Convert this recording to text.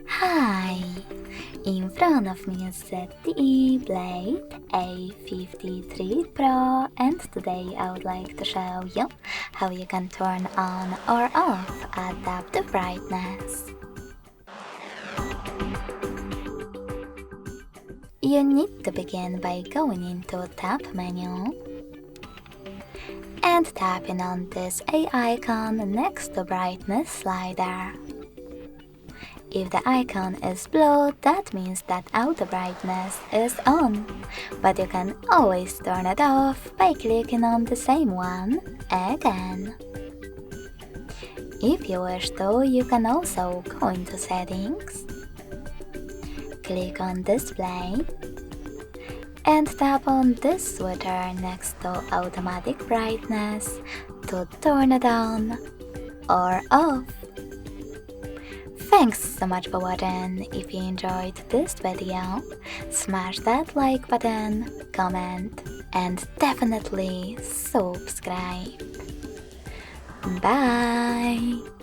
Hi! In front of me is ZTE Blade A53 Pro, and today I would like to show you how you can turn on or off adaptive brightness. You need to begin by going into Tab menu and tapping on this A icon next to brightness slider. If the icon is blue, that means that auto brightness is on, but you can always turn it off by clicking on the same one again. If you wish to, you can also go into settings, click on display, and tap on this switcher next to automatic brightness to turn it on or off. Thanks so much for watching. If you enjoyed this video, smash that like button, comment, and definitely subscribe. Bye!